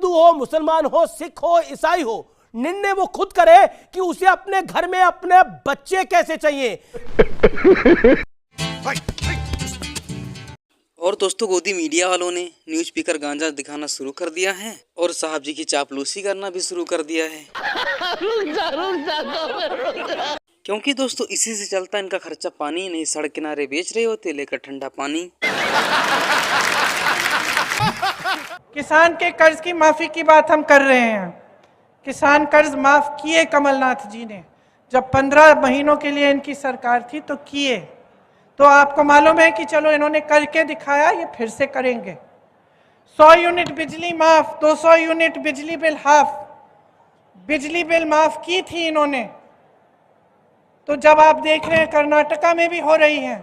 हिंदू हो, मुसलमान हो, सिख हो, ईसाई हो, निर्णय वो खुद करे कि उसे अपने घर में अपने बच्चे कैसे चाहिए। और दोस्तों, गोदी मीडिया वालों ने न्यूज स्पीकर गांजा दिखाना शुरू कर दिया है और साहब जी की चापलूसी करना भी शुरू कर दिया है। क्योंकि दोस्तों इसी से चलता इनका खर्चा पानी नहीं, सड़क किनारे बेच रहे होते लेकर ठंडा पानी। किसान के कर्ज की माफी की बात हम कर रहे हैं। किसान कर्ज माफ किए कमलनाथ जी ने, जब 15 महीनों के लिए इनकी सरकार थी तो किए। तो आपको मालूम है कि चलो इन्होंने करके दिखाया, ये फिर से करेंगे। 100 यूनिट बिजली माफ, 200 यूनिट बिजली बिल हाफ, बिजली बिल माफ की थी इन्होंने। तो जब आप देख रहे हैं कर्नाटका में भी हो रही है,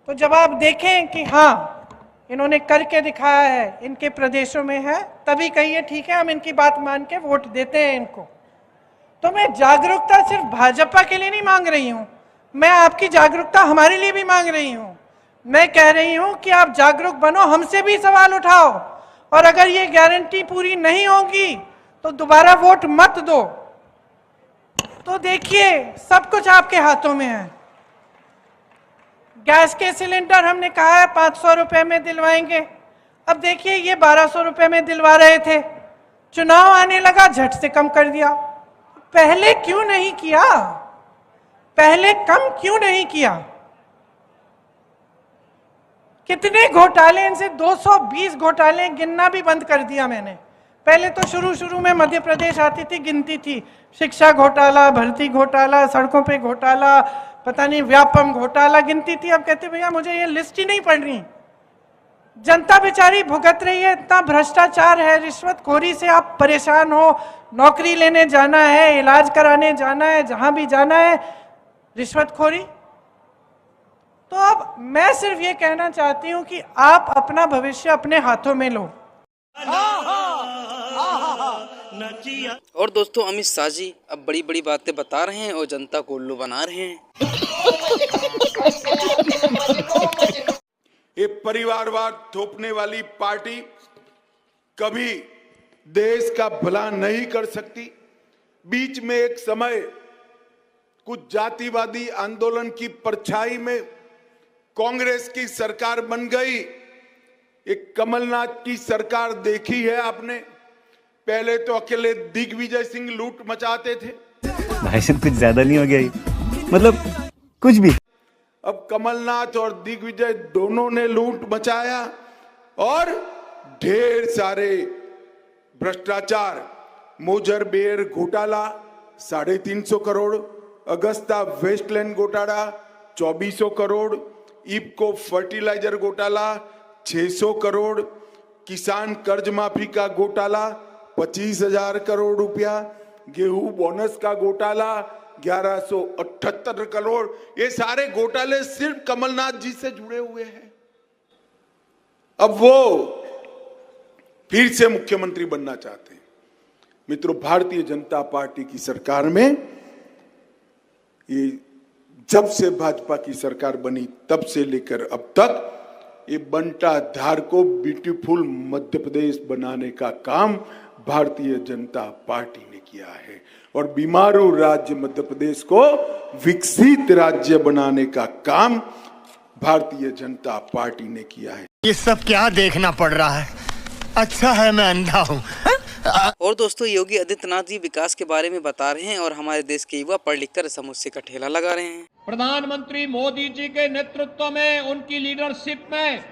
तो जब आप देखें कि हाँ इन्होंने करके दिखाया है, इनके प्रदेशों में है, तभी कहिए ठीक है हम इनकी बात मान के वोट देते हैं इनको। तो मैं जागरूकता सिर्फ भाजपा के लिए नहीं मांग रही हूं, मैं आपकी जागरूकता हमारे लिए भी मांग रही हूं। मैं कह रही हूं कि आप जागरूक बनो, हमसे भी सवाल उठाओ, और अगर ये गारंटी पूरी नहीं होगी तो दोबारा वोट मत दो। तो देखिए सब कुछ आपके हाथों में है। गैस के सिलेंडर हमने कहा है 500 रुपए में दिलवाएंगे, अब देखिए ये 1200 रुपए में दिलवा रहे थे, चुनाव आने लगा झट से कम कर दिया। पहले क्यों नहीं किया, पहले कम क्यों नहीं किया? कितने घोटाले, इनसे 220 घोटाले गिनना भी बंद कर दिया मैंने। पहले तो शुरू में मध्य प्रदेश आती थी, गिनती थी, शिक्षा घोटाला, भर्ती घोटाला, सड़कों पे घोटाला, पता नहीं व्यापम घोटाला गिनती थी। अब कहते भैया मुझे ये लिस्ट ही नहीं पढ़ रही। जनता बेचारी भुगत रही है, इतना भ्रष्टाचार है, रिश्वतखोरी से आप परेशान हो, नौकरी लेने जाना है, इलाज कराने जाना है, जहां भी जाना है रिश्वतखोरी। तो अब मैं सिर्फ ये कहना चाहती हूं कि आप अपना भविष्य अपने हाथों में लो। और दोस्तों अमित शाह जी अब बड़ी बड़ी बातें बता रहे हैं और जनता को उल्लू बना रहे हैं। ये परिवारवाद थोपने वाली पार्टी कभी देश का भला नहीं कर सकती। बीच में एक समय कुछ जातिवादी आंदोलन की परछाई में कांग्रेस की सरकार बन गई। एक कमलनाथ की सरकार देखी है आपने, पहले तो अकेले दिग्विजय सिंह लूट मचाते थे। भाई साहब कुछ ज्यादा नहीं हो गया ये? मतलब कुछ भी। अब कमलनाथ और दिग्विजय दोनों ने लूट मचाया और ढेर सारे भ्रष्टाचार, मोजरबेर घोटाला 350 करोड़, अगस्ता वेस्टलैंड घोटाला 2400 करोड़, इफको फर्टिलाइजर घोटाला 600 करोड़, किसान कर्ज माफी का घोटाला 25,000 करोड़ रुपया, गेहूं बोनस का घोटाला 1178 करोड़। ये सारे घोटाले सिर्फ कमलनाथ जी से जुड़े हुए हैं। अब वो फिर से मुख्यमंत्री बनना चाहते हैं। मित्रों, भारतीय जनता पार्टी की सरकार में ये जब से भाजपा की सरकार बनी तब से लेकर अब तक ये बंटा धार को ब्यूटीफुल मध्य प्रदेश बनाने का काम भारतीय जनता पार्टी ने किया है और बीमारू राज्य मध्य प्रदेश को विकसित राज्य बनाने का काम भारतीय जनता पार्टी ने किया है। ये सब क्या देखना पड़ रहा है? अच्छा है मैं अंधा हूँ। और दोस्तों योगी आदित्यनाथ जी विकास के बारे में बता रहे हैं और हमारे देश के युवा पढ़ लिख कर समोसे का ठेला लगा रहे हैं। प्रधानमंत्री मोदी जी के नेतृत्व में, उनकी लीडरशिप में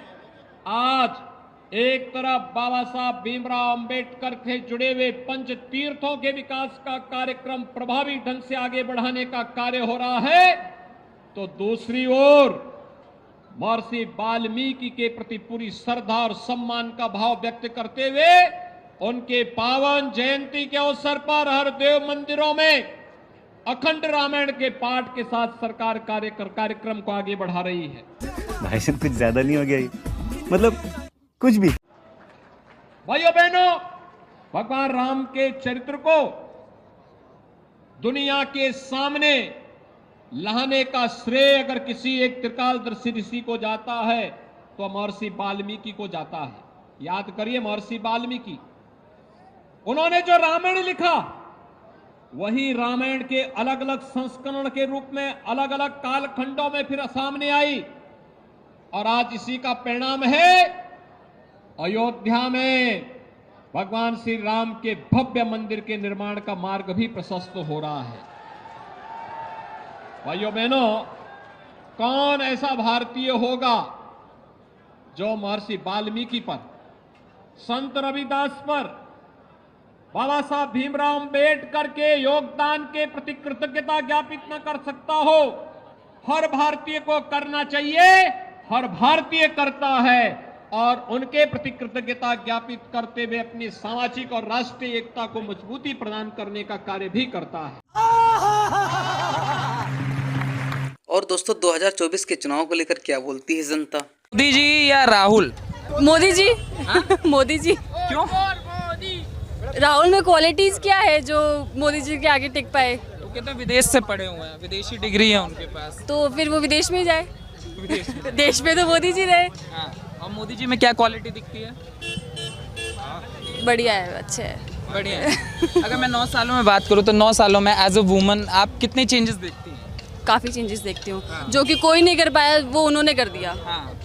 आज एक तरफ बाबा साहब भीमराव अंबेडकर से जुड़े हुए पंच तीर्थों के विकास का कार्यक्रम प्रभावी ढंग से आगे बढ़ाने का कार्य हो रहा है, तो दूसरी ओर महर्षि वाल्मीकि के प्रति पूरी श्रद्धा और सम्मान का भाव व्यक्त करते हुए उनके पावन जयंती के अवसर पर हर देव मंदिरों में अखंड रामायण के पाठ के साथ सरकार कार्यक्रम को आगे बढ़ा रही है। भाई साहब कुछ ज्यादा नहीं हो गया ये? मतलब कुछ भी। भाइयों बहनों, भगवान राम के चरित्र को दुनिया के सामने लाने का श्रेय अगर किसी एक त्रिकालदर्शी ऋषि को जाता है तो महर्षि वाल्मीकि को जाता है। याद करिए महर्षि वाल्मीकि उन्होंने जो रामायण लिखा वही रामायण के अलग अलग संस्करण के रूप में अलग अलग कालखंडों में फिर सामने आई और आज इसी का परिणाम है अयोध्या में भगवान श्री राम के भव्य मंदिर के निर्माण का मार्ग भी प्रशस्त हो रहा है। भाइयों बहनों, कौन ऐसा भारतीय होगा जो महर्षि वाल्मीकि पर, संत रविदास पर, बाबा साहब भीमराव अंबेडकर के योगदान के प्रति कृतज्ञता ज्ञापित न कर सकता हो? हर भारतीय को करना चाहिए, हर भारतीय करता है और उनके प्रति कृतज्ञता ज्ञापित करते हुए अपनी सामाजिक और राष्ट्रीय एकता को मजबूती प्रदान करने का कार्य भी करता है। और दोस्तों 2024 के चुनाव को लेकर क्या बोलती है जनता? मोदी जी या राहुल? मोदी जी। मोदी जी। क्यों? राहुल में क्वालिटीज क्या है जो मोदी जी के आगे टिक पाए? वो कहते हैं विदेश से पढ़े हुए हैं, विदेशी डिग्री है उनके पास। तो फिर वो विदेश में ही जाए। विदेश में। देश में तो मोदी जी रहे। हाँ। और मोदी जी में क्या क्वालिटी दिखती है? बढ़िया है, अच्छे है, बढ़िया है। अगर मैं 9 सालों में बात करूँ तो 9 सालों में एज अ वुमन आप कितने चेंजेस देखती हैं? काफी चेंजेस देखती हूँ। जो कि कोई नहीं कर पाया वो उन्होंने कर दिया। हाँ।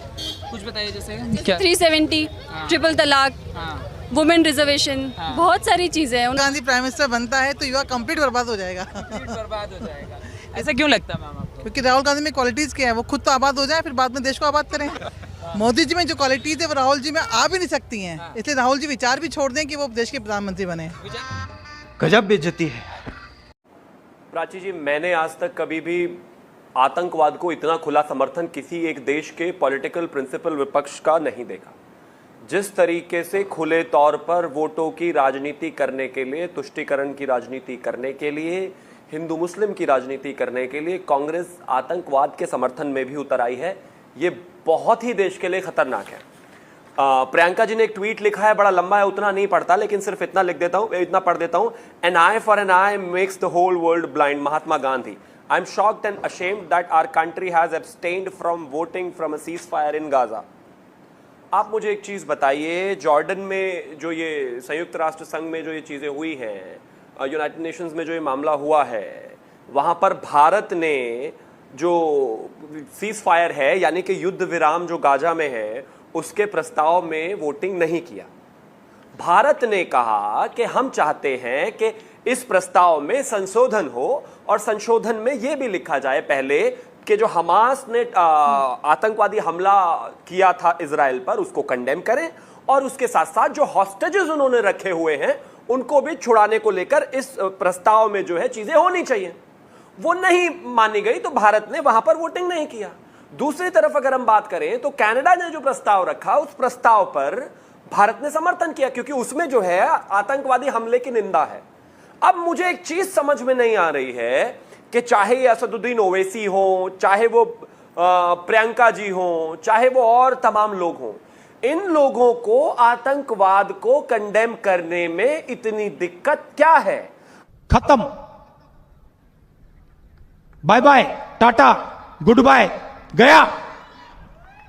कुछ बताइए जैसे क्या? 370, ट्रिपल तलाक, वुमेन रिजर्वेशन, बहुत सारी चीजें हैं। गांधी प्राइम मिनिस्टर बनता है तो युवा कंप्लीट बर्बाद हो जाएगा। बर्बाद हो जाएगा। ऐसा क्यों लगता है मैम आपको? क्योंकि राहुल गांधी में क्वालिटीज क्या है, वो खुद तो आबाद हो जाए फिर बाद में देश को आबाद करें। मोदी जी में जो क्वालिटीज है वो राहुल जी में आ भी नहीं सकती हैं, इसलिए राहुल जी विचार भी छोड़ दें कि वो देश के प्रधानमंत्री बने। गजब बेइज्जती है। प्राची जी, मैंने आज तक कभी भी आतंकवाद को इतना खुला समर्थन किसी एक देश के पॉलिटिकल प्रिंसिपल विपक्ष का नहीं देखा। जिस तरीके से खुले तौर पर वोटों की राजनीति करने के लिए, तुष्टीकरण की राजनीति करने के लिए, हिंदू मुस्लिम की राजनीति करने के लिए कांग्रेस आतंकवाद के समर्थन में भी उतर आई है, ये बहुत ही देश के लिए खतरनाक है। प्रियंका जी ने एक ट्वीट लिखा है, बड़ा लंबा है, उतना नहीं पढ़ता, लेकिन सिर्फ इतना लिख देता हूं, इतना पढ़ देता हूं। An eye for an eye makes the whole world blind, Mahatma Gandhi. I am shocked and ashamed that our country has abstained from voting from a ceasefire in Gaza. आप मुझे एक चीज बताइए, जॉर्डन में जो ये संयुक्त राष्ट्र संघ में जो ये चीजें हुई हैं, यूनाइटेड नेशंस में जो ये मामला हुआ है, वहां पर भारत ने जो सीज फायर है यानी कि युद्ध विराम जो गाजा में है उसके प्रस्ताव में वोटिंग नहीं किया। भारत ने कहा कि हम चाहते हैं कि इस प्रस्ताव में संशोधन हो और संशोधन में यह भी लिखा जाए पहले कि जो हमास ने आतंकवादी हमला किया था इजराइल पर उसको कंडेम करें और उसके साथ साथ जो हॉस्टेजेस उन्होंने रखे हुए हैं उनको भी छुड़ाने को लेकर इस प्रस्ताव में जो है चीजें होनी चाहिए। वो नहीं मानी गई तो भारत ने वहां पर वोटिंग नहीं किया। दूसरी तरफ अगर हम बात करें तो कनाडा ने जो प्रस्ताव रखा उस प्रस्ताव पर भारत ने समर्थन किया क्योंकि उसमें जो है आतंकवादी हमले की निंदा है। अब मुझे एक चीज समझ में नहीं आ रही है कि चाहे ये असदुद्दीन ओवैसी हो, चाहे वो प्रियंका जी हो, चाहे वो और तमाम लोग हों, इन लोगों को आतंकवाद को कंडेम करने में इतनी दिक्कत क्या है? खत्म, bye bye, tata, goodbye, गया।